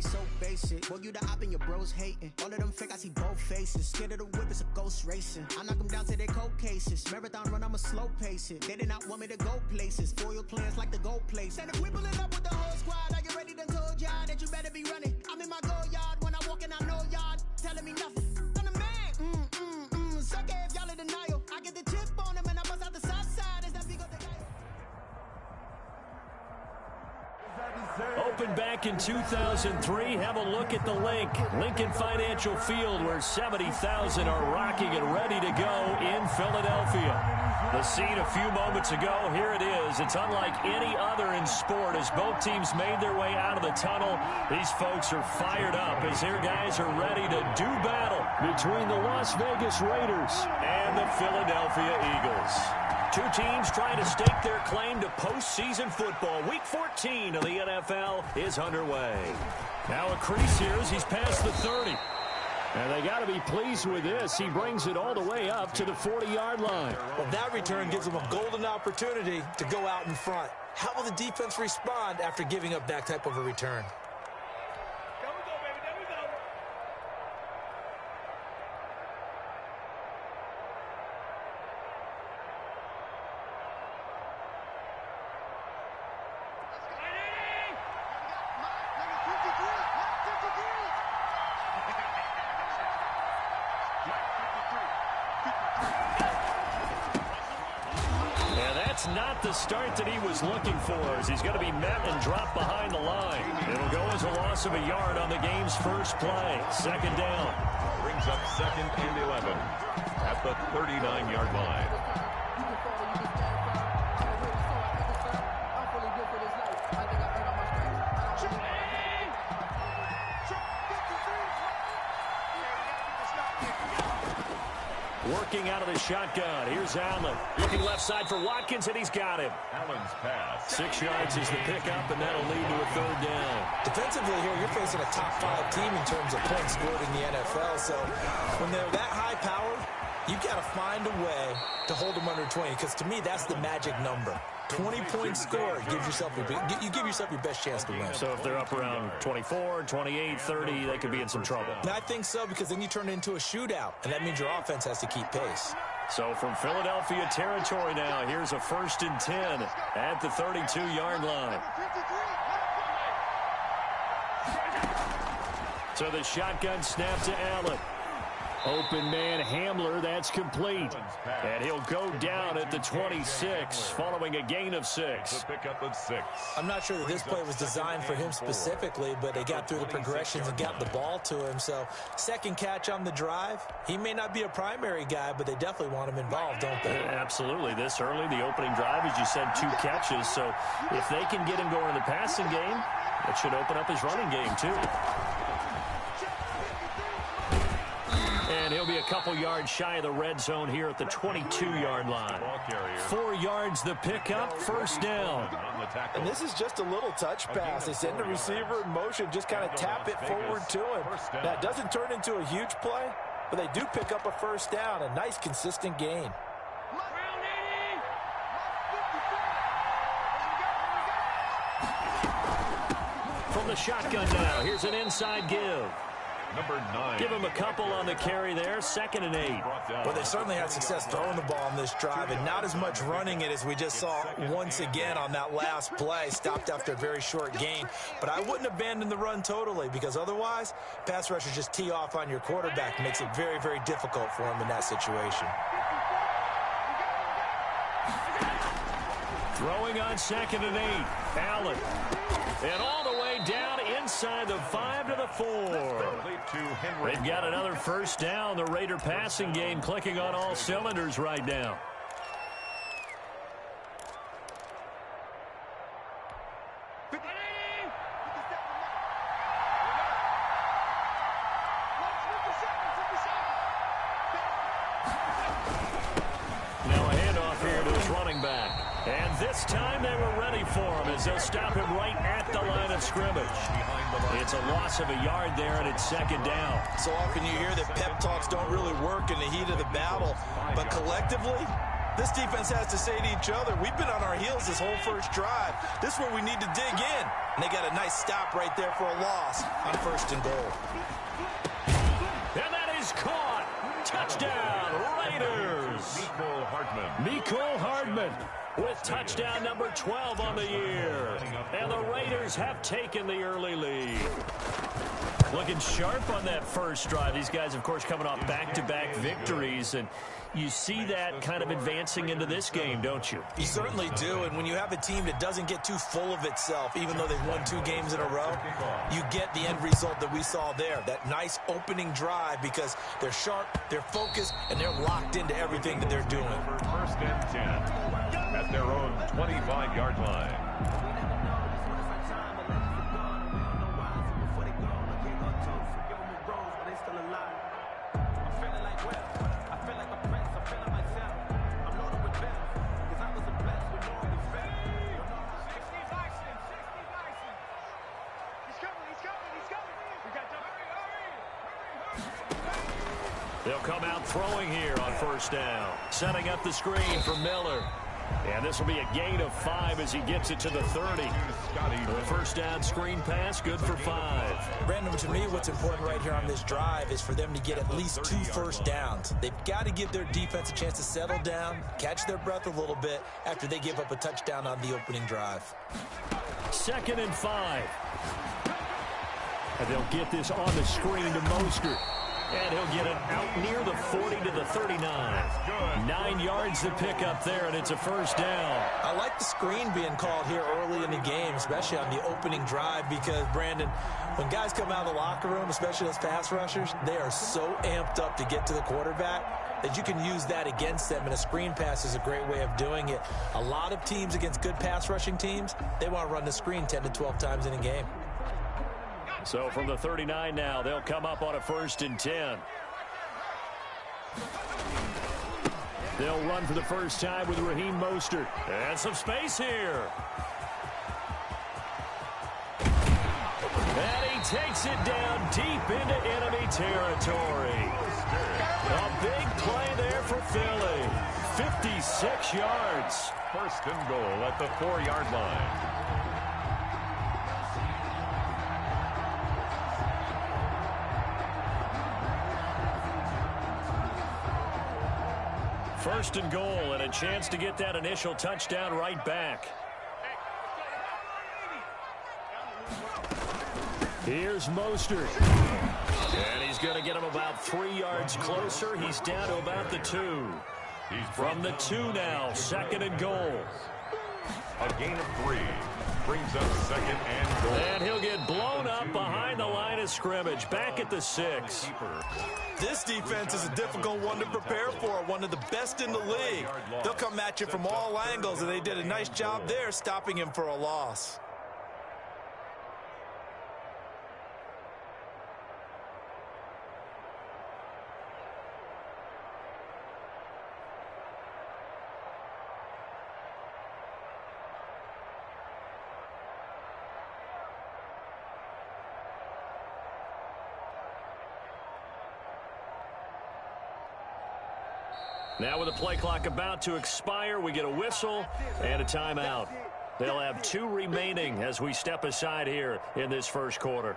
me so basic. Boy, you the op and your bros hating. All of them fake, I see both faces. Scared of the whip, it's a ghost racing. I knock them down to their cold cases. Marathon run, I'ma slow pace it. They did not want me to go places. Foil plans like the gold place. And if we pulling up with the whole squad, are you ready? Done told y'all that you better be running. I'm in my go yard when I walk in, I know y'all telling me nothing. I'm the man. Suck it if y'all in denial. I get the chip on them and I bust out the south side. Is that big of the Opened back in 2003. Have a look at the link. Lincoln Financial Field, where 70,000 are rocking and ready to go in Philadelphia. The scene a few moments ago, here it is. It's unlike any other in sport as both teams made their way out of the tunnel. These folks are fired up as their guys are ready to do battle between the Las Vegas Raiders and the Philadelphia Eagles. Two teams trying to stake their claim to postseason football. Week 14 of the NFL is underway. Now a crease here as he's past the 30. And they got to be pleased with this. He brings it all the way up to the 40-yard line. Well, that return gives them a golden opportunity to go out in front. How will the defense respond after giving up that type of a return? Not the start that he was looking for as he's going to be met and dropped behind the line. It'll go as a loss of a yard on the game's first play. Second down. Brings up 2nd and 11 at the 39-yard line. Working out of the shotgun. Here's Allen. Looking left side for Watkins, and he's got him. Allen's pass. 6 yards is the pickup, and that'll lead to a third down. Defensively here, you're facing a top-5 team in terms of points scored in the NFL. So when they're that high-powered, you've got to find a way to hold them under 20, because to me, that's the magic number. 20-point score gives yourself you give yourself your best chance to win. So if they're up around 24, 28, 30, they could be in some trouble. And I think so, because then you turn it into a shootout, and that means your offense has to keep pace. So from Philadelphia territory now, here's a 1st and 10 at the 32-yard line. So the shotgun snap to Allen. Open man Hamler, that's complete. And he'll go down at the 26 following a gain of 6. Pickup of 6. I'm not sure that this play was designed for him specifically, but they got through the progressions and got the ball to him. So second catch on the drive. He may not be a primary guy, but they definitely want him involved, don't they? Absolutely. This early, the opening drive, as you said, 2 catches. So if they can get him going in the passing game, it should open up his running game too. And he'll be a couple yards shy of the red zone here at the 22-yard line. 4 yards the pickup, first down. And this is just a little touch pass. They send the receiver in motion, just kind of tap it forward to him. Now, it doesn't turn into a huge play, but they do pick up a first down, a nice, consistent gain. From the shotgun now, here's an inside give. Number 9. Give him a couple on the carry there. 2nd and 8. Well, they certainly had success throwing the ball on this drive, and not as much running it as we just saw once again on that last play. Stopped after a very short gain. But I wouldn't abandon the run totally, because otherwise, pass rushers just tee off on your quarterback. It makes it very, very difficult for him in that situation. Throwing on 2nd and 8. Allen. And all the way down inside the 5 to the 4. They've got another first down. The Raider passing game clicking on all cylinders right now. Now a handoff here to his running back. And this time they were ready for him as they'll stop him right at the line of scrimmage. It's a loss of a yard there, and it's 2nd down. So often you hear that pep talks don't really work in the heat of the battle, but collectively, This defense has to say to each other, we've been on our heels this whole first drive. This is where we need to dig in. And they got a nice stop right there for a loss on 1st and goal. And that is caught. Touchdown, Raiders. Mecole Hardman with touchdown number 12 on the year. And the Raiders have taken the early lead. Looking sharp on that first drive. These guys, of course, coming off back-to-back victories, and you see that kind of advancing into this game, don't you? You certainly do, and when you have a team that doesn't get too full of itself, even though they've won 2 games in a row, you get the end result that we saw there, that nice opening drive, because they're sharp, they're focused, and they're locked into everything that they're doing. 1st and 10 at their own 25-yard line. They'll come out throwing here on 1st down. Setting up the screen for Miller. And this will be a gain of 5 as he gets it to the 30. The 1st down screen pass, good for 5. Brandon, to me, what's important right here on this drive is for them to get at least 2 first downs. They've got to give their defense a chance to settle down, catch their breath a little bit after they give up a touchdown on the opening drive. 2nd and 5. And they'll get this on the screen to Mostert. And he'll get it out near the 40 to the 39. 9 yards to pick up there, and it's a 1st down. I like the screen being called here early in the game, especially on the opening drive, because, Brandon, when guys come out of the locker room, especially those pass rushers, they are so amped up to get to the quarterback that you can use that against them, and a screen pass is a great way of doing it. A lot of teams against good pass rushing teams, they want to run the screen 10 to 12 times in a game. So from the 39 now, they'll come up on a 1st and 10. They'll run for the first time with Raheem Mostert. And some space here. And he takes it down deep into enemy territory. A big play there for Philly. 56 yards. 1st and goal at the 4-yard line. First and goal, and a chance to get that initial touchdown right back. Here's Mostert. And he's going to get him about 3 yards closer. He's down to about the 2. From the 2 now, 2nd and goal. A gain of 3 brings up 2nd and goal. And he'll get blown up behind the line of scrimmage, back at the 6. This defense is a difficult one to prepare for, one of the best in the league. They'll come at you from all angles, and they did a nice job there stopping him for a loss. Now with the play clock about to expire, we get a whistle and a timeout. They'll have 2 remaining as we step aside here in this first quarter.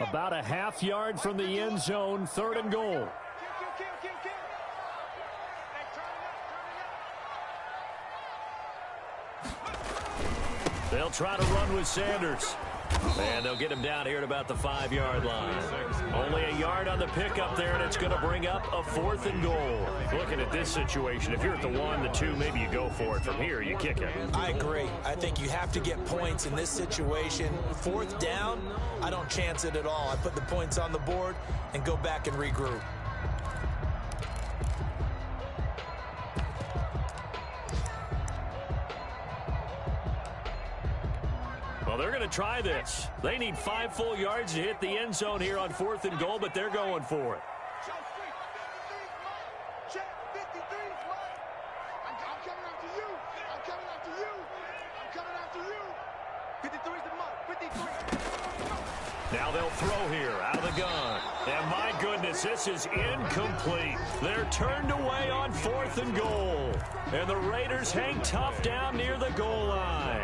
About a half yard from the end zone, 3rd and goal. They'll try to run with Sanders. And they'll get him down here at about the 5-yard line. Only a yard on the pickup there, and it's going to bring up a 4th and goal. Looking at this situation, if you're at the 1, the 2, maybe you go for it. From here, you kick it. I agree. I think you have to get points in this situation. 4th down, I don't chance it at all. I put the points on the board and go back and regroup. Well, they're going to try this. They need 5 full yards to hit the end zone here on 4th and goal, but they're going for it. Now they'll throw here out of the gun. And my goodness, this is incomplete. They're turned away on 4th and goal. And the Raiders hang tough down near the goal line.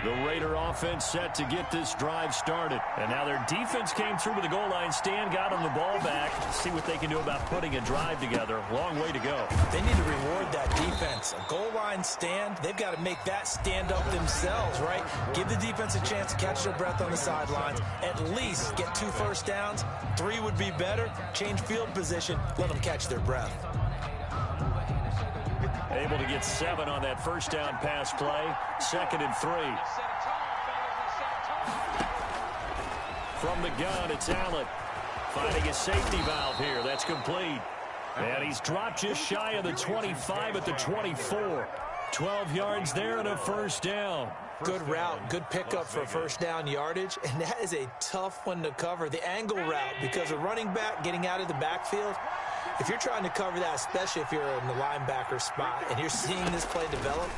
The Raider offense set to get this drive started. And now their defense came through with the goal line stand, got them the ball back. See what they can do about putting a drive together. Long way to go. They need to reward that defense. A goal line stand, they've got to make that stand up themselves, right? Give the defense a chance to catch their breath on the sidelines. At least get 2 first downs. 3 would be better. Change field position. Let them catch their breath. Able to get 7 on that first down pass play. 2nd and 3. From the gun, it's Allen. Finding a safety valve here. That's complete. And he's dropped just shy of the 25 at the 24. 12 yards there and a first down. Good route, good pickup for first down yardage, and that is a tough one to cover. The angle route, because a running back getting out of the backfield, if you're trying to cover that, especially if you're in the linebacker spot and you're seeing this play develop,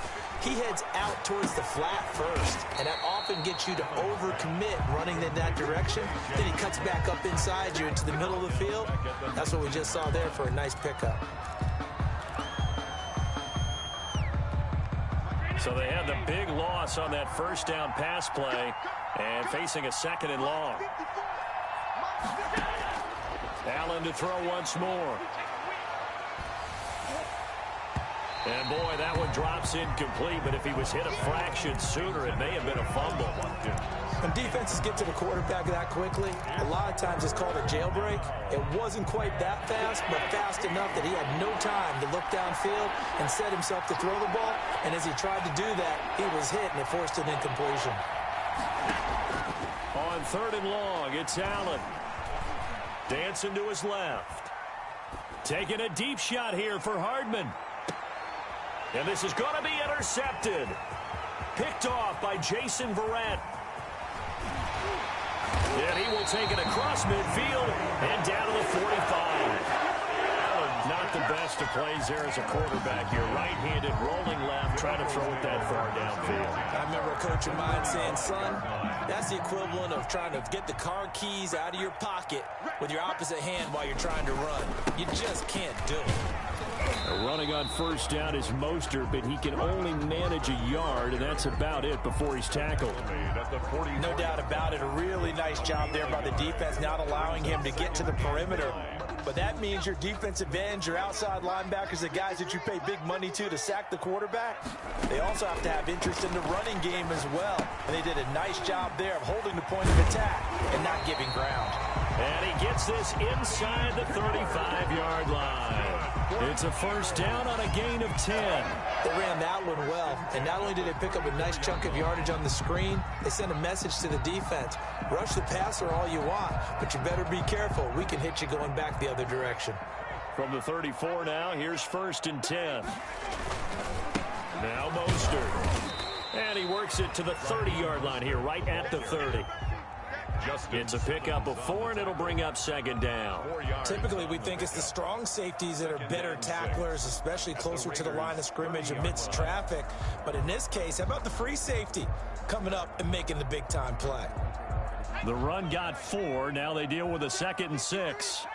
he heads out towards the flat first, and that often gets you to overcommit running in that direction. Then he cuts back up inside you into the middle of the field. That's what we just saw there for a nice pickup. So they had the big loss on that first down pass play and facing a 2nd and long. Allen to throw once more. And boy, that one drops incomplete, but if he was hit a fraction sooner, it may have been a fumble. When defenses get to the quarterback that quickly, a lot of times it's called a jailbreak. It wasn't quite that fast, but fast enough that he had no time to look downfield and set himself to throw the ball. And as he tried to do that, he was hit, and it forced an incompletion. On 3rd and long, it's Allen. Dancing to his left. Taking a deep shot here for Hardman. And this is going to be intercepted. Picked off by Jason Verrett. And he will take it across midfield and down to the 45. Not the best of plays there as a quarterback. You're right-handed, rolling left, trying to throw it that far downfield. I remember a coach of mine saying, son, that's the equivalent of trying to get the car keys out of your pocket with your opposite hand while you're trying to run. You just can't do it. Running on first down is Mostert, but he can only manage a yard, and that's about it before he's tackled. No doubt about it. A really nice job there by the defense, not allowing him to get to the perimeter. But that means your defensive ends, your outside linebackers, the guys that you pay big money to sack the quarterback, they also have to have interest in the running game as well. And they did a nice job there of holding the point of attack and not giving ground. And he gets this inside the 35-yard line. It's a first down on a gain of 10. They ran that one well, and not only did they pick up a nice chunk of yardage on the screen, they sent a message to the defense. Rush the passer all you want, but you better be careful. We can hit you going back the other direction. From the 34 now, here's 1st and 10. Now Mostert. And he works it to the 30-yard line here, right at the 30. It's a pickup of 4, and it'll bring up 2nd down. Typically, we think it's the strong safeties that are better tacklers, especially closer to the line of scrimmage amidst traffic. But in this case, how about the free safety coming up and making the big-time play? The run got 4. Now they deal with a 2nd and 6.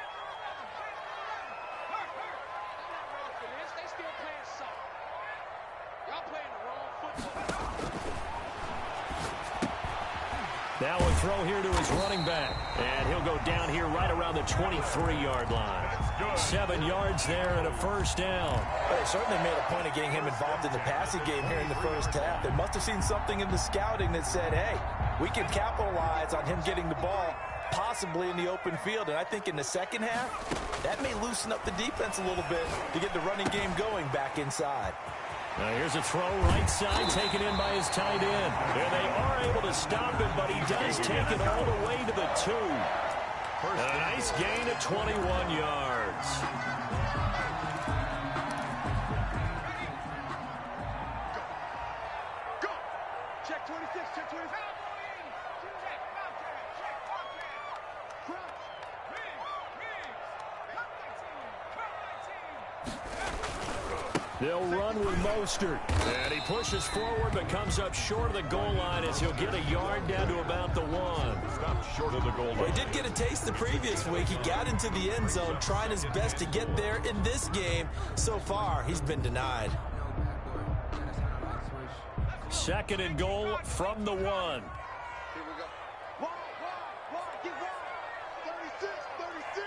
Now a throw here to his running back. And he'll go down here right around the 23-yard line. 7 yards there and a first down. Well, they certainly made a point of getting him involved in the passing game here in the first half. They must have seen something in the scouting that said, hey, we can capitalize on him getting the ball possibly in the open field. And I think in the second half, that may loosen up the defense a little bit to get the running game going back inside. Now here's a throw right side taken in by his tight end. And they are able to stop it, but he does take it all the way to the 2. And a nice gain of 21 yards. Go. Check 26, check 26. They'll run with Mostert. And he pushes forward but comes up short of the goal line as he'll get a yard down to about the 1. Stop short of the goal line. Well, he did get a taste the previous week. He got into the end zone trying his best to get there in this game. So far, he's been denied. 2nd and goal from the 1. Here we go. Wide, get wide. 36. Kill.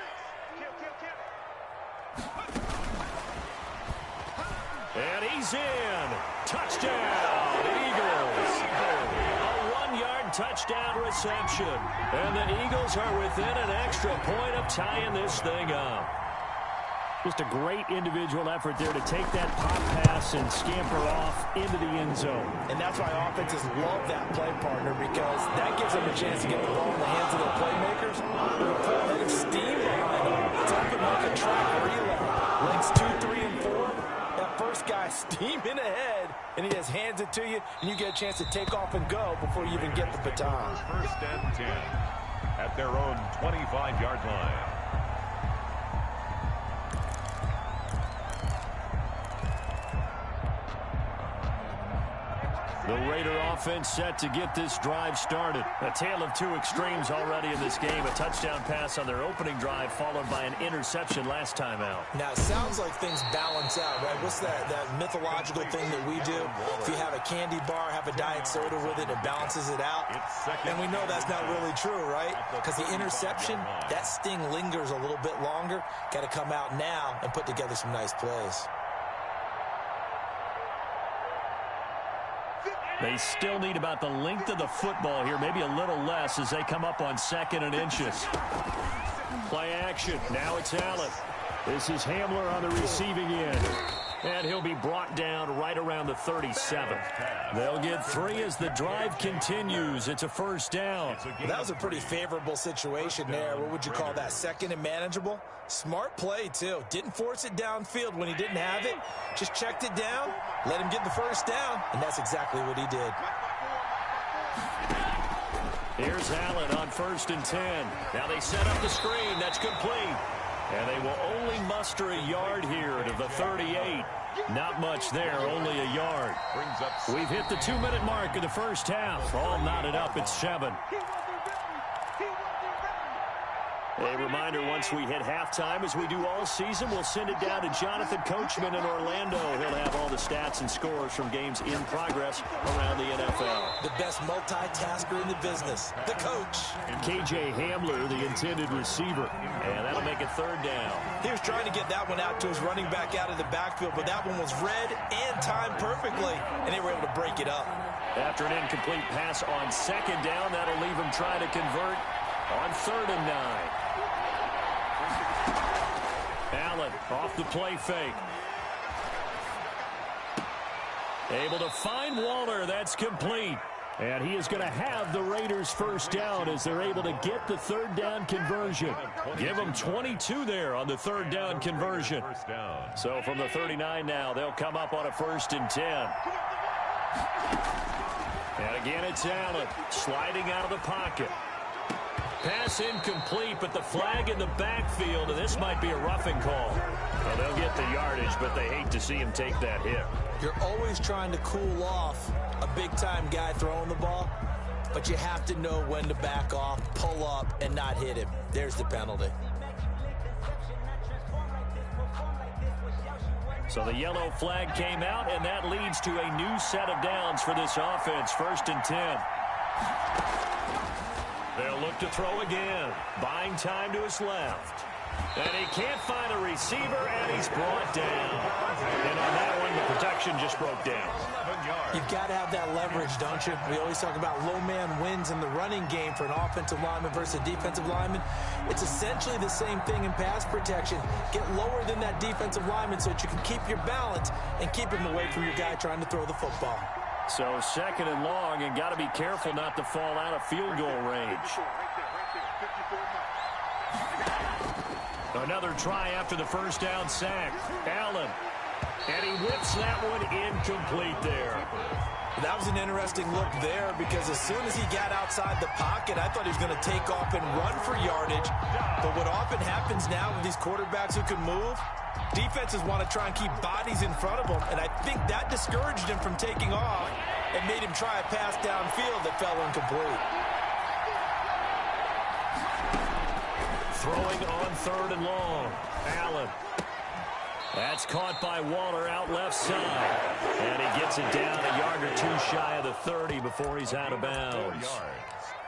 And he's in. Touchdown, Eagles. A 1-yard touchdown reception. And the Eagles are within an extra point of tying this thing up. Just a great individual effort there to take that pop pass and scamper off into the end zone. And that's why offenses love that play, partner, because that gives them a chance to get the ball in the hands of their playmakers. With a full head of steam behind them. It's like a track relay. Links 2, 3, and 4. That first guy steaming ahead, and he just hands it to you, and you get a chance to take off and go before you even get the baton. 1st and 10 at their own 25-yard line. The Raider offense set to get this drive started. A tale of two extremes already in this game. A touchdown pass on their opening drive followed by an interception last time out. Now, it sounds like things balance out, right? What's that mythological thing that we do? If you have a candy bar, have a diet soda with it, it balances it out. And we know that's not really true, right? Because the interception, that sting lingers a little bit longer. Got to come out now and put together some nice plays. They still need about the length of the football here, maybe a little less as they come up on 2nd and inches. Play action. Now it's Allen. This is Hamler on the receiving end. And he'll be brought down right around the 37. They'll get 3 as the drive continues. It's a 1st down. Well, that was a pretty favorable situation there. What would you call that? 2nd and manageable? Smart play, too. Didn't force it downfield when he didn't have it. Just checked it down, let him get the 1st down, and that's exactly what he did. Here's Allen on 1st and 10. Now they set up the screen. That's complete. And they will only muster a yard here to the 38. Not much there, only a yard. We've hit the 2-minute mark of the first half. All knotted up at 7. A reminder, once we hit halftime, as we do all season, we'll send it down to Jonathan Coachman in Orlando. He'll have all the stats and scores from games in progress around the NFL. The best multitasker in the business, the coach. KJ Hamler, the intended receiver. And that'll make it 3rd down. He was trying to get that one out to his running back out of the backfield, but that one was read and timed perfectly, and they were able to break it up. After an incomplete pass on 2nd down, that'll leave him trying to convert on 3rd and 9. Allen off the play fake. Able to find Waller. That's complete. And he is going to have the Raiders' 1st down as they're able to get the 3rd down conversion. Give them 22 there on the 3rd down conversion. So from the 39 now, they'll come up on a 1st and 10. And again, it's Allen sliding out of the pocket. Pass incomplete, but the flag in the backfield, and this might be a roughing call. Well, they'll get the yardage, but they hate to see him take that hit. You're always trying to cool off a big-time guy throwing the ball, but you have to know when to back off, pull up, and not hit him. There's the penalty. So the yellow flag came out, and that leads to a new set of downs for this offense. 1st and 10. They'll look to throw again. Buying time to his left. And he can't find a receiver, and he's brought down. And on that one, the protection just broke down. You've got to have that leverage, don't you? We always talk about low man wins in the running game for an offensive lineman versus a defensive lineman. It's essentially the same thing in pass protection. Get lower than that defensive lineman so that you can keep your balance and keep him away from your guy trying to throw the football. So 2nd and long, and got to be careful not to fall out of field goal range. Another try after the 1st down sack. Allen. And he whips that one incomplete there. That was an interesting look there because as soon as he got outside the pocket, I thought he was going to take off and run for yardage. But what often happens now with these quarterbacks who can move, defenses want to try and keep bodies in front of them, and I think that discouraged him from taking off and made him try a pass downfield that fell incomplete. Throwing on 3rd and long. Allen. That's caught by Waller out left side. And he gets it down a yard or two shy of the 30 before he's out of bounds.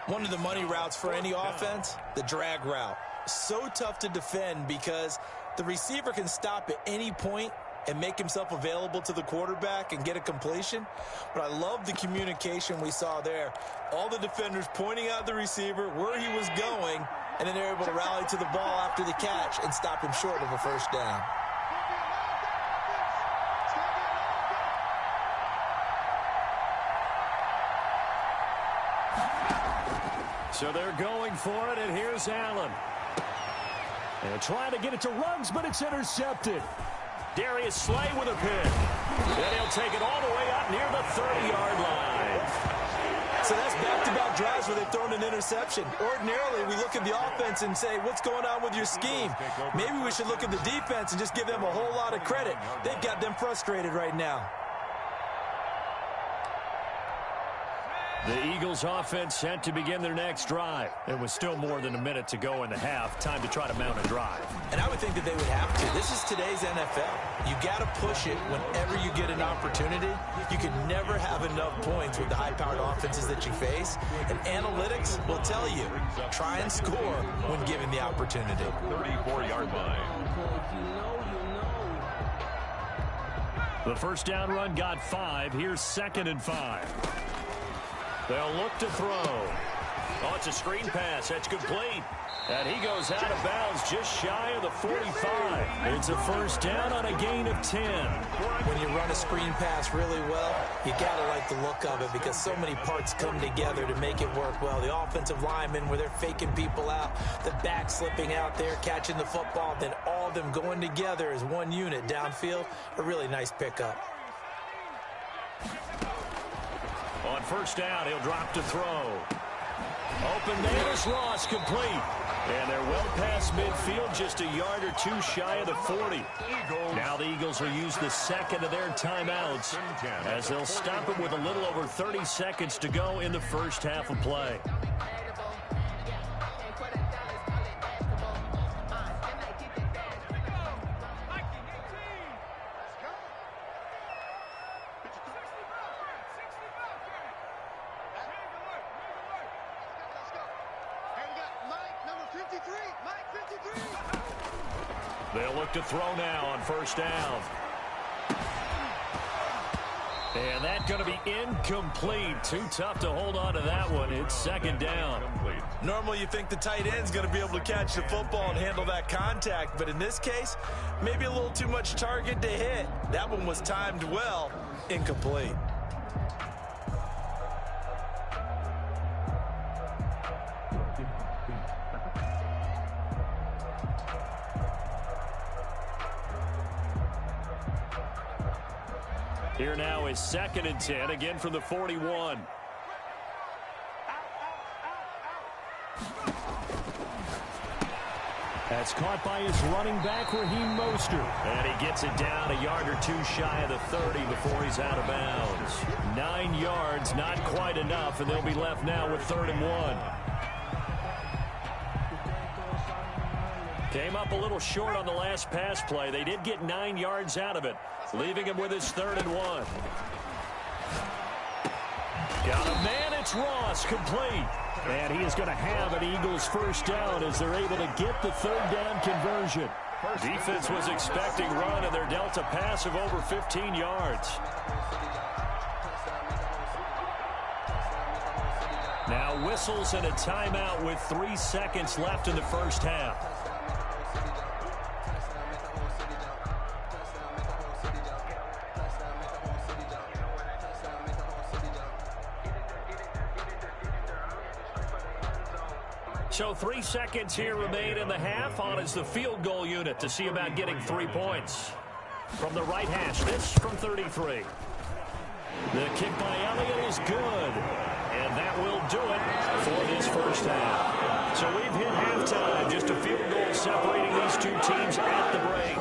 One of the money routes for any offense, the drag route. So tough to defend because the receiver can stop at any point and make himself available to the quarterback and get a completion. But I love the communication we saw there. All the defenders pointing out the receiver, where he was going, and then they're able to rally to the ball after the catch and stop him short of a first down. So they're going for it, and here's Allen. And trying to get it to Ruggs, but it's intercepted. Darius Slay with a pick. Then he'll take it all the way out near the 30-yard line. So that's back-to-back drives where they've thrown an interception. Ordinarily, we look at the offense and say, what's going on with your scheme? Maybe we should look at the defense and just give them a whole lot of credit. They've got them frustrated right now. The Eagles offense set to begin their next drive. It was still more than a minute to go in the half. Time to try to mount a drive. And I would think that they would have to. This is today's NFL. You got to push it whenever you get an opportunity. You can never have enough points with the high-powered offenses that you face. And analytics will tell you, try and score when given the opportunity. 34-yard line. The first down run got 5. Here's 2nd and 5. They'll look to throw. Oh, it's a screen pass. That's complete. And he goes out of bounds just shy of the 45. It's a first down on a gain of 10. When you run a screen pass really well, you got to like the look of it because so many parts come together to make it work well. The offensive linemen where they're faking people out, the back slipping out there, catching the football, then all of them going together as one unit downfield. A really nice pickup. On first down, he'll drop to throw. Open man is Ross, complete. And they're well past midfield, just a yard or two shy of the 40. Now the Eagles will use the second of their timeouts as they'll stop it with a little over 30 seconds to go in the first half of play. They'll look to throw now on first down. And that's going to be incomplete. Too tough to hold on to that one. It's 2nd down. Normally you think the tight end's going to be able to catch the football and handle that contact. But in this case, maybe a little too much target to hit. That one was timed well. Incomplete. Here now is 2nd and 10, again from the 41. That's caught by his running back, Raheem Mostert. And he gets it down a yard or two shy of the 30 before he's out of bounds. 9 yards, not quite enough, and they'll be left now with 3rd and 1. Came up a little short on the last pass play. They did get 9 yards out of it, leaving him with his 3rd and 1. Got a man, it's Ross, complete. And he is going to have an Eagles first down as they're able to get the 3rd down conversion. Defense was expecting run, and they're dealt a pass of over 15 yards. Now whistles and a timeout with 3 seconds left in the first half. So 3 seconds here remain in the half. On is the field goal unit to see about getting 3 points. From the right hash, this from 33. The kick by Elliott is good. And that will do it for this first half. So we've hit halftime. Just a field goal separating these two teams at the break.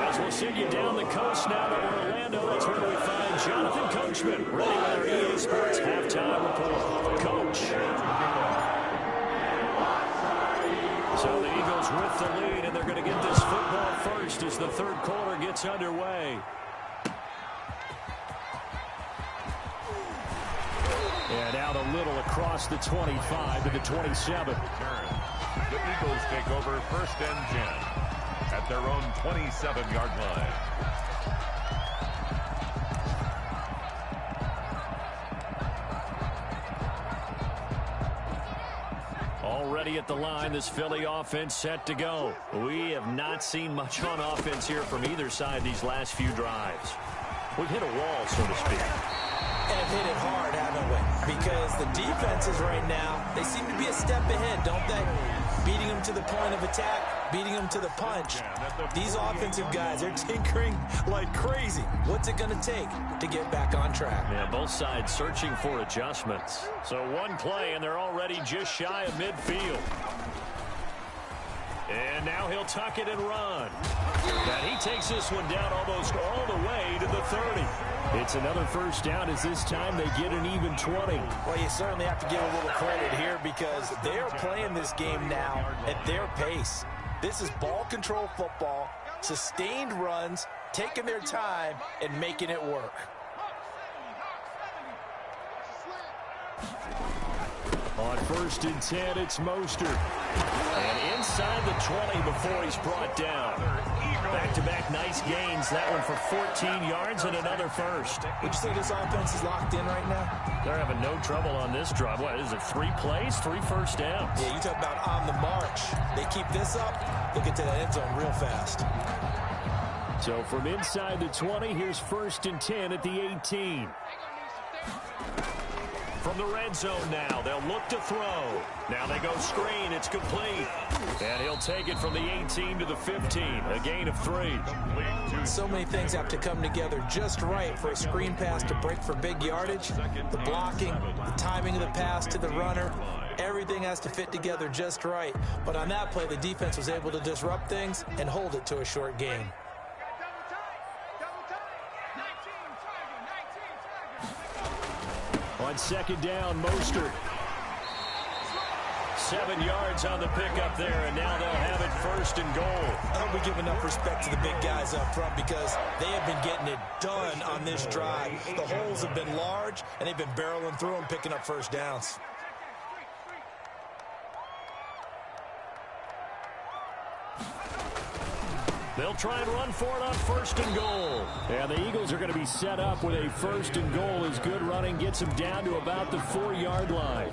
As we'll send you down the coast now to Orlando, that's where we find Jonathan Coachman, ready with our EA Sports halftime report. Coach. So the Eagles with the lead, and they're going to get this football first as the third quarter gets underway. And out a little across the 25 to the 27. The Eagles take over 1st and 10 at their own 27-yard line. Already at the line, this Philly offense set to go. We have not seen much on offense here from either side these last few drives. We've hit a wall, so to speak. And hit it hard, haven't we? Because the defenses right now, they seem to be a step ahead, don't they? Beating them to the point of attack, beating them to the punch. These offensive guys are tinkering like crazy. What's it going to take to get back on track? Yeah, both sides searching for adjustments. So one play, and they're already just shy of midfield. And now he'll tuck it and run. And he takes this one down almost all the way to the 30. It's another first down as this time they get an even 20. Well, you certainly have to give a little credit here because they are playing this game now at their pace. This is ball control football, sustained runs, taking their time and making it work. On 1st and 10, it's Mostert. And inside the 20 before he's brought down. Back-to-back nice gains. That one for 14 yards and another first. Would you say this offense is locked in right now? They're having no trouble on this drive. What is it, 3 plays, 3 first downs? Yeah, you talk about on the march. They keep this up, they'll get to that end zone real fast. So from inside the 20, here's 1st and 10 at the 18. From the red zone now, they'll look to throw. Now they go screen, it's complete. And he'll take it from the 18 to the 15, a gain of 3. So many things have to come together just right for a screen pass to break for big yardage. The blocking, the timing of the pass to the runner, everything has to fit together just right. But on that play, the defense was able to disrupt things and hold it to a short gain. On 2nd down, Mostert. 7 yards on the pickup there, and now they'll have it 1st and goal. I hope we give enough respect to the big guys up front because they have been getting it done on this drive. The holes have been large, and they've been barreling through them, picking up first downs. They'll try and run for it on 1st and goal. And the Eagles are going to be set up with a 1st and goal as good running gets them down to about the 4-yard line.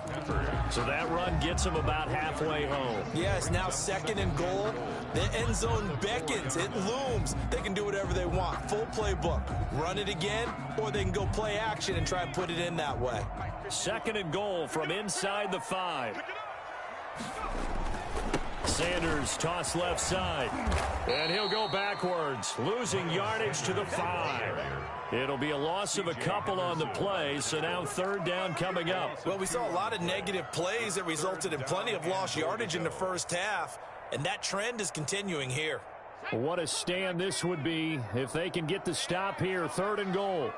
So that run gets them about halfway home. Yes, now 2nd and goal. The end zone beckons. It looms. They can do whatever they want. Full playbook. Run it again, or they can go play action and try and put it in that way. 2nd and goal from inside the 5. Sanders toss left side. And he'll go backwards, losing yardage to the 5. It'll be a loss of a couple on the play, so now 3rd down coming up. Well, we saw a lot of negative plays that resulted in plenty of lost yardage in the first half, and that trend is continuing here. What a stand this would be if they can get the stop here, 3rd and goal.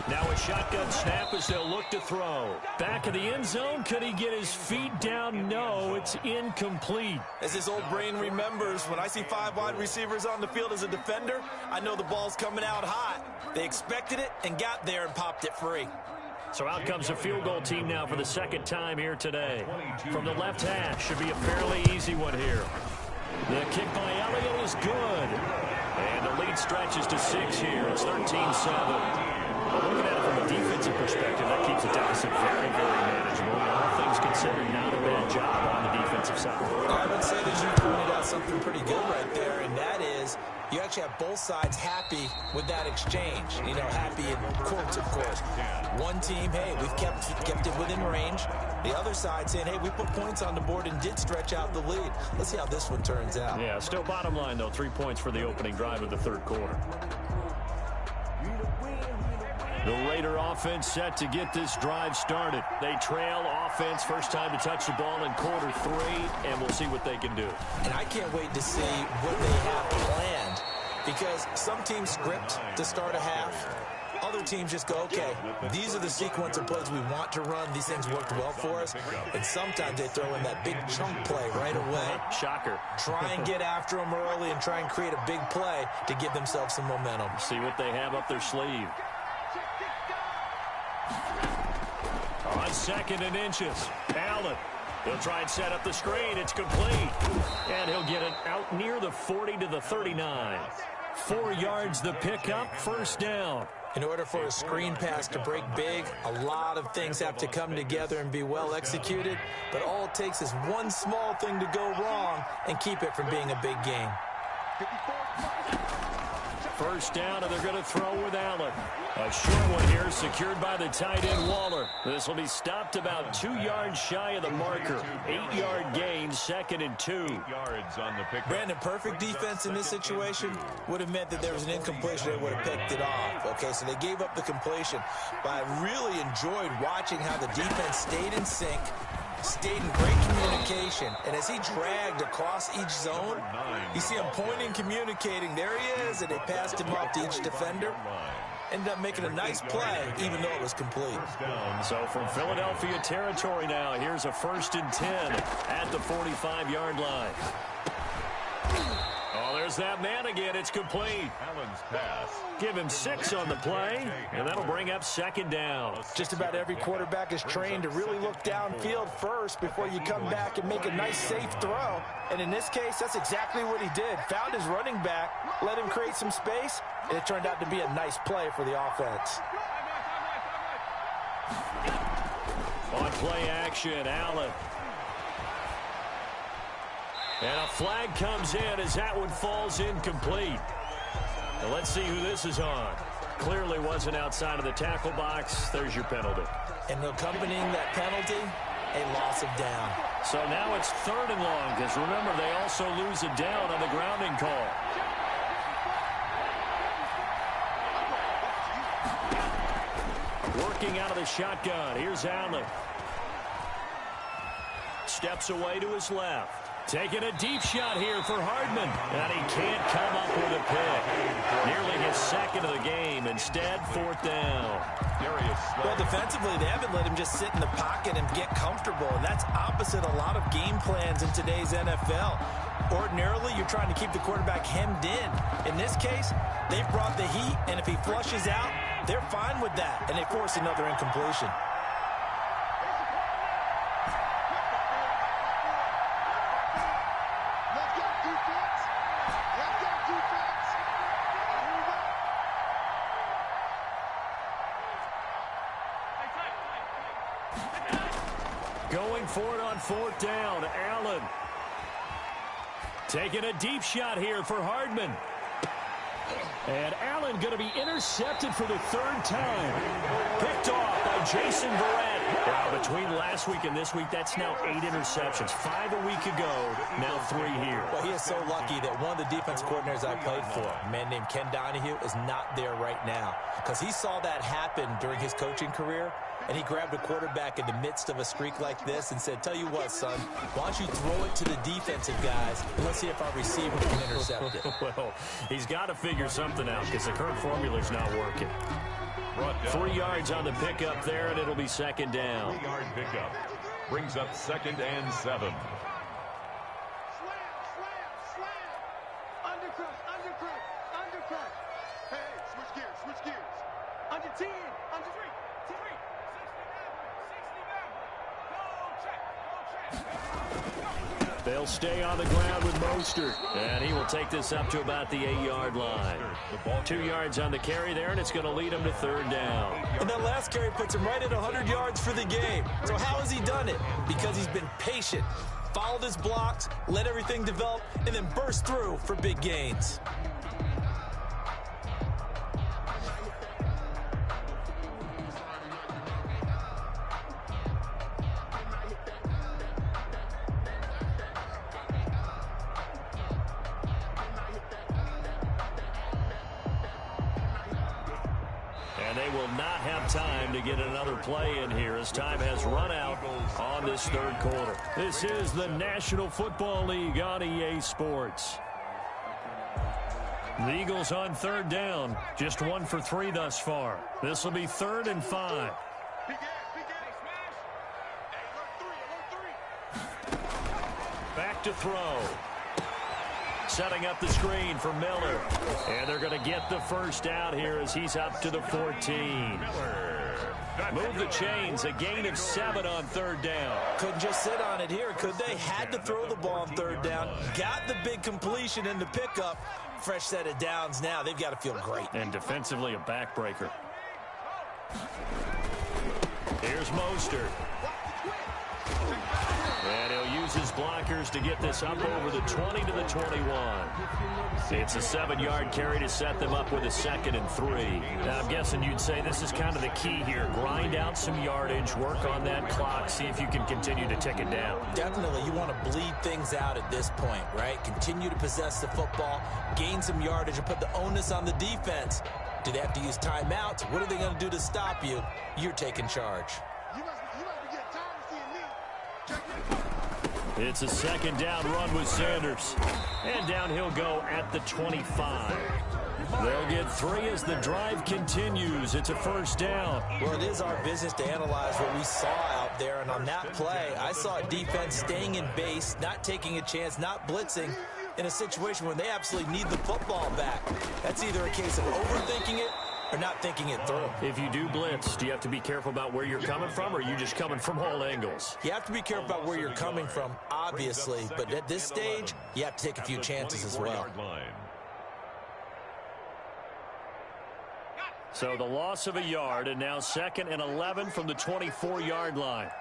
Now a shotgun snap as they'll look to throw. Back of the end zone, could he get his feet down? No, it's incomplete. As his old brain remembers, when I see 5 wide receivers on the field as a defender, I know the ball's coming out hot. They expected it and got there and popped it free. So out comes a field goal team now for the 2nd time here today. From the left hash, should be a fairly easy one here. The kick by Elliott is good. And the lead stretches to 6 here. It's 13-7. Looking at it from a defensive perspective, that keeps the deficit very, very manageable. All things considered, not a bad job on the defensive side. I would say that you pointed out something pretty good right there, and that is you actually have both sides happy with that exchange. You know, happy in quotes, of course. One team, hey, we've kept it within range. The other side saying, hey, we put points on the board and did stretch out the lead. Let's see how this one turns out. Yeah, still bottom line, though, 3 points for the opening drive of the third quarter. The Raider offense set to get this drive started. They trail offense, first time to touch the ball in quarter 3, and we'll see what they can do. And I can't wait to see what they have planned, because some teams script to start a half. Other teams just go, okay, these are the sequence of plays we want to run. These things worked well for us. And sometimes they throw in that big chunk play right away. Shocker. Try and get after them early and try and create a big play to give themselves some momentum. See what they have up their sleeve. On 2nd and inches, Allen. He'll try and set up the screen. It's complete. And he'll get it out near the 40 to the 39. 4 yards the pickup, first down. In order for a screen pass to break big, a lot of things have to come together and be well executed. But all it takes is one small thing to go wrong and keep it from being a big game. First down, and they're going to throw with Allen. A short one here, secured by the tight end Waller. This will be stopped about 2 yards shy of the marker. 8-yard gain, 2nd and 2. 8 yards on the pick. Brandon, perfect defense in this situation would have meant that there was an incompletion. They would have picked it off. Okay, so they gave up the completion. But I really enjoyed watching how the defense stayed in sync, stayed in great communication, and as he dragged across each zone, you see him pointing, communicating. There he is, and they passed him off to each defender. Ended up making a nice play, even though it was complete. So from Philadelphia territory now, here's a 1st and 10 at the 45-yard line. Oh, there's that man again. It's complete. Allen's pass. Give him 6 on the play, and that'll bring up 2nd down. Just about every quarterback is trained to really look downfield first before you come back and make a nice, safe throw. And in this case, that's exactly what he did. Found his running back, let him create some space, and it turned out to be a nice play for the offense. On play action, Allen. And a flag comes in as that one falls incomplete. Now let's see who this is on. Clearly wasn't outside of the tackle box. There's your penalty. And accompanying that penalty, a loss of down. So now it's 3rd and long, because remember, they also lose a down on the grounding call. Working out of the shotgun. Here's Allen. Steps away to his left. Taking a deep shot here for Hardman. And he can't come up with a pick. Nearly his 2nd of the game. Instead, 4th down. Well, defensively, they haven't let him just sit in the pocket and get comfortable. And that's opposite a lot of game plans in today's NFL. Ordinarily, you're trying to keep the quarterback hemmed in. In this case, they've brought the heat, and if he flushes out, they're fine with that. And they force another incompletion. Going for it on 4th down, Allen. Taking a deep shot here for Hardman. And Allen going to be intercepted for the 3rd time. Picked off by Jason Verrett. Now, between last week and this week, that's now 8 interceptions. 5 a week ago, now 3 here. Well, he is so lucky that one of the defense coordinators I played for, a man named Ken Donahue, is not there right now. Because he saw that happen during his coaching career, and he grabbed a quarterback in the midst of a streak like this and said, tell you what, son, why don't you throw it to the defensive guys, and let's see if our receiver can intercept it. Well, he's got to figure something out because the current formula's not working. 3 yards on the pickup there, and it'll be 2nd down. 3-yard pickup brings up 2nd and 7. Undercut. Hey, switch gears. Under 10, under 3, 2, 3, 69, go check. They'll stay on the ground with Mostert, and he will take this up to about the 8-yard line. 2 yards on the carry there, and it's going to lead him to 3rd down. And that last carry puts him right at 100 yards for the game. So how has he done it? Because he's been patient, Follow his blocks, let everything develop, and then burst through for big gains. And they will not have time to get another play in here as time has run out on this third quarter. This is the National Football League on EA Sports. The Eagles on third down. Just 1 for 3 thus far. This will be 3rd and 5. Back to throw. Setting up the screen for Miller. And they're going to get the first down here as he's up to the 14. Move the chains. A gain of 7 on third down. Couldn't just sit on it here, could they? Had to throw the ball on third down. Got the big completion in the pickup. Fresh set of downs now. They've got to feel great. And defensively a backbreaker. Here's Mostert. And he'll use his blockers to get this up over the 20 to the 21. It's a 7-yard carry to set them up with a 2nd and 3. Now, I'm guessing you'd say this is kind of the key here. Grind out some yardage, work on that clock, see if you can continue to tick it down. Definitely, you want to bleed things out at this point, right? Continue to possess the football, gain some yardage, and put the onus on the defense. Do they have to use timeouts? What are they going to do to stop you? You're taking charge. It's a 2nd down run with Sanders. And down he'll go at the 25. They'll get 3 as the drive continues. It's a 1st down. Well, it is our business to analyze what we saw out there. And on that play, I saw a defense staying in base, not taking a chance, not blitzing in a situation where they absolutely need the football back. That's either a case of overthinking it or not thinking it through. If you do blitz, do you have to be careful about where you're coming from, or are you just coming from all angles? You have to be careful about where you're coming from, obviously, but at this stage, you have to take a few chances as well. So the loss of a yard, and now 2nd and 11 from the 24-yard line.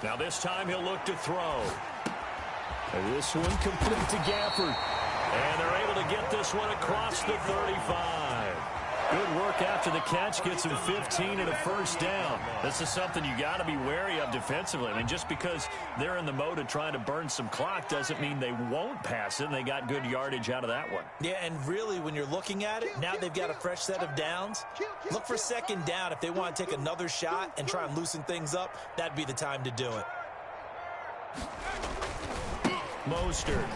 Now this time he'll look to throw. And this one complete to Gafford. And they're able to get this one across the 35. Good work after the catch. Gets him 15 and a 1st down. This is something you got to be wary of defensively. I mean, just because they're in the mode of trying to burn some clock doesn't mean they won't pass it. And they got good yardage out of that one. Yeah, and really, when you're looking at it, now they've got a fresh set of downs. Look for 2nd down. If they want to take another shot and try and loosen things up, that'd be the time to do it. Mostert.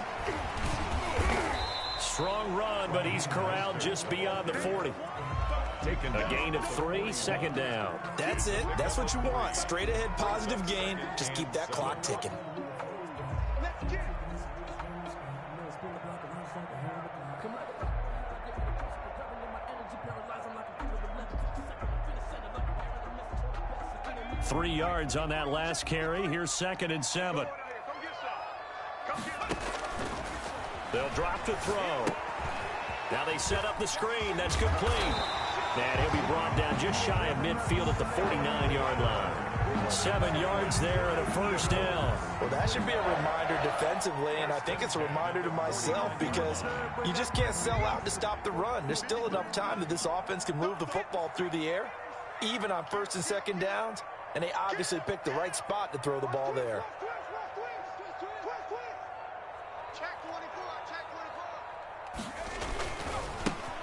Strong run, but he's corralled just beyond the 40. A gain of 3, 2nd down. That's it. That's what you want. Straight ahead, positive gain. Just keep that clock ticking. Three yards on that last carry. Here's 2nd and 7. They'll drop to throw. Now they set up the screen. That's complete. And he'll be brought down just shy of midfield at the 49-yard line. 7 yards there and a 1st down. Well, that should be a reminder defensively, and I think it's a reminder to myself because you just can't sell out to stop the run. There's still enough time that this offense can move the football through the air, even on 1st and 2nd downs, and they obviously picked the right spot to throw the ball there.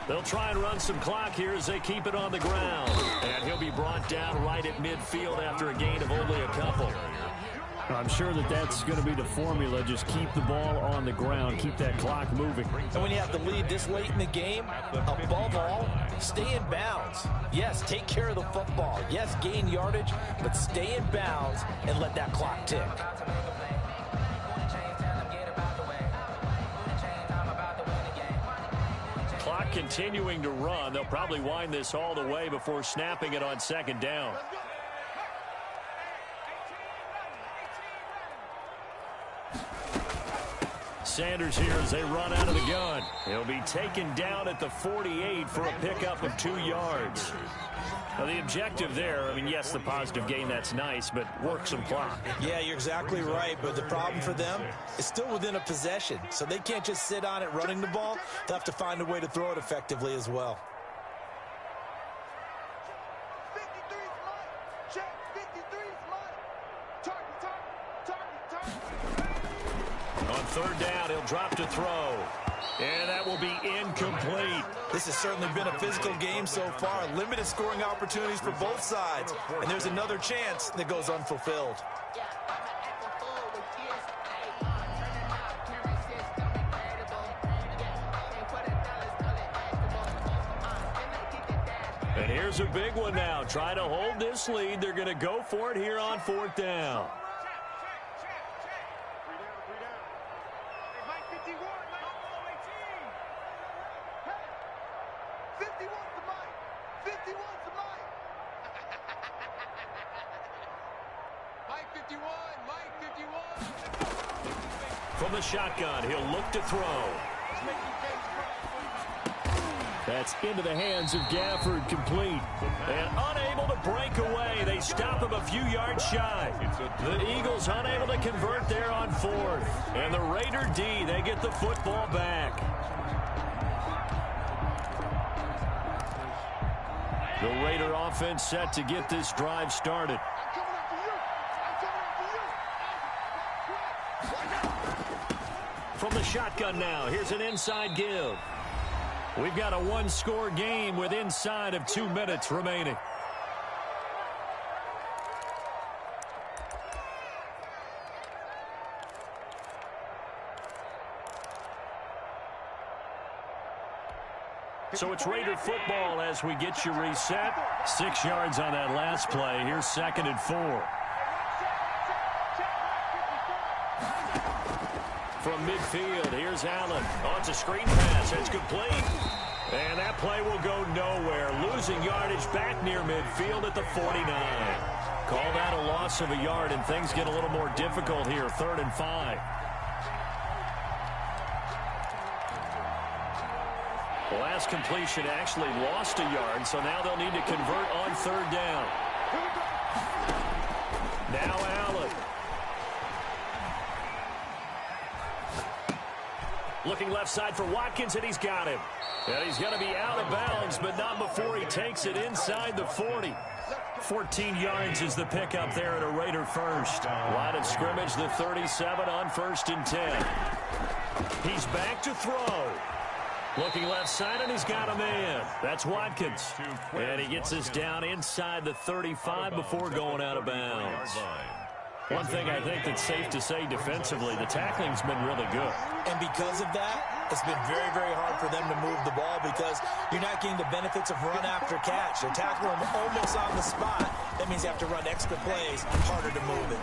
They'll try and run some clock here as they keep it on the ground. And he'll be brought down right at midfield after a gain of only a couple. I'm sure that that's going to be the formula. Just keep the ball on the ground. Keep that clock moving. And when you have the lead this late in the game, above all, stay in bounds. Yes, take care of the football. Yes, gain yardage, but stay in bounds and let that clock tick. Clock continuing to run. They'll probably wind this all the way before snapping it on 2nd down. Sanders here as they run out of the gun. He'll be taken down at the 48 for a pickup of 2 yards. Now, the objective there, I mean, yes, the positive gain, that's nice, but work some clock. Yeah, you're exactly right, but the problem for them is still within a possession, so they can't just sit on it running the ball. They'll have to find a way to throw it effectively as well. 53 is mine. Check. 53 is mine. Target. On third down, he'll drop to throw. And that will be incomplete. This has certainly been a physical game so far. Limited scoring opportunities for both sides. And there's another chance that goes unfulfilled. And here's a big one now. Trying to hold this lead. They're going to go for it here on fourth down. From the shotgun, he'll look to throw. That's into the hands of Gafford, complete. And unable to break away. They stop him a few yards shy. The Eagles unable to convert there on fourth. And the Raider D, they get the football back. The Raider offense set to get this drive started. From the shotgun now, here's an inside give. We've got a one-score game with inside of 2 minutes remaining. So it's Raider football as we get you reset. 6 yards on that last play. Here's 2nd and 4. From midfield, here's Allen. On to screen pass. It's complete. And that play will go nowhere. Losing yardage back near midfield at the 49. Call that a loss of a yard, and things get a little more difficult here. 3rd and 5. The last completion actually lost a yard, so now they'll need to convert on 3rd down. Now Allen. Looking left side for Watkins, and he's got him. And he's going to be out of bounds, but not before he takes it inside the 40. 14 yards is the pickup there at a Raider first. Line of scrimmage, the 37 on 1st and 10. He's back to throw. Looking left side, and he's got a man. That's Watkins. And he gets us down inside the 35 before going out of bounds. One thing I think that's safe to say defensively, the tackling's been really good. And because of that, it's been very, very hard for them to move the ball because you're not getting the benefits of run after catch. They're tackling almost on the spot. That means you have to run extra plays, harder to move it.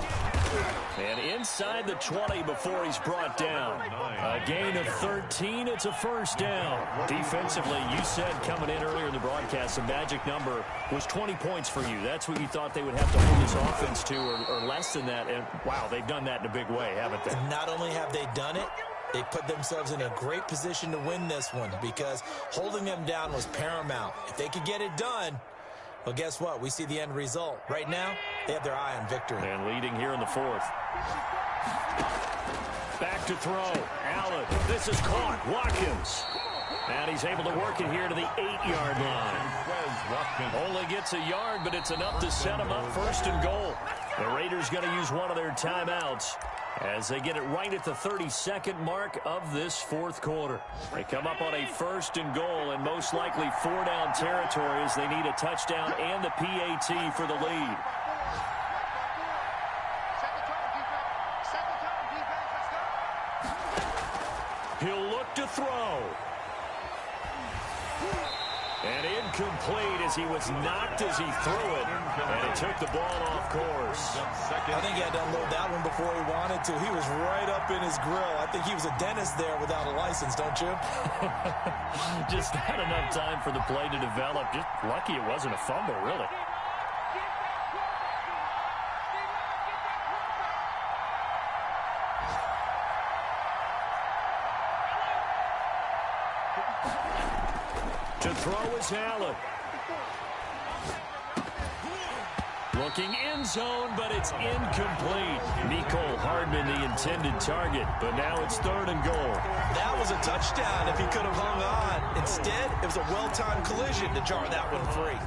And inside the 20 before he's brought down. A gain of 13, it's a 1st down. Defensively, you said coming in earlier in the broadcast, the magic number was 20 points for you. That's what you thought they would have to hold this offense to or less than that. And, wow, they've done that in a big way, haven't they? And not only have they done it, they put themselves in a great position to win this one because holding them down was paramount. If they could get it done, well, guess what? We see the end result. Right now, they have their eye on victory. And leading here in the 4th. Back to throw. Allen. This is caught. Watkins. And he's able to work it here to the 8-yard line. Only gets a yard, but it's enough to set him up 1st and goal. The Raiders going to use one of their timeouts as they get it right at the 32nd mark of this 4th quarter. They come up on a 1st and goal and most likely 4-down territory as they need a touchdown and the PAT for the lead. He'll look to throw. And incomplete as he was knocked as he threw it. And it took the ball off course. I think he had to unload that one before he wanted to. He was right up in his grill. I think he was a dentist there without a license, don't you? Just not enough time for the play to develop. Just lucky it wasn't a fumble, really. To throw is Allen. Looking end zone, but it's incomplete. Mecole Hardman, the intended target, but now it's 3rd and goal. That was a touchdown if he could have hung on. Instead, it was a well-timed collision to jar that one free.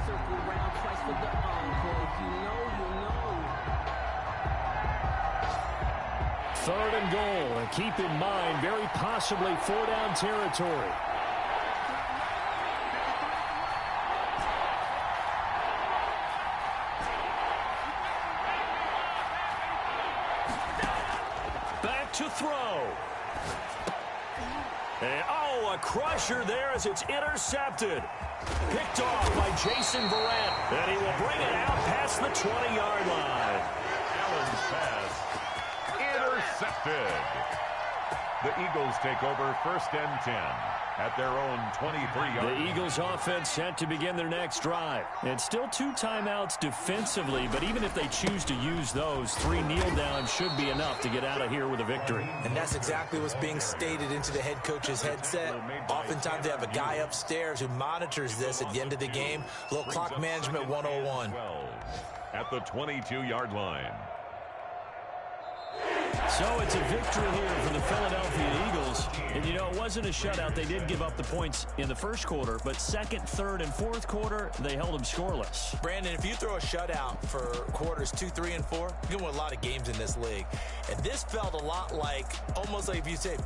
3rd and goal, and keep in mind, very possibly 4-down territory. Back to throw. And, a crusher there as it's intercepted. Picked off by Jason Verrett, and he will bring it out past the 20-yard line. Allen's pass intercepted. The Eagles take over 1st and 10 at their own 23-yard line. The Eagles offense set to begin their next drive. And still 2 timeouts defensively, but even if they choose to use those, 3 kneel downs should be enough to get out of here with a victory. And that's exactly what's being stated into the head coach's headset. Oftentimes they have a guy upstairs who monitors this at the end of the game. A little clock management 101. At the 22-yard line. So it's a victory here for the Philadelphia Eagles. And, you know, it wasn't a shutout. They did give up the points in the first quarter, but second, third, and fourth quarter, they held them scoreless. Brandon, if you throw a shutout for quarters 2, 3, and 4, you can win a lot of games in this league. And this felt a lot like, almost like if you say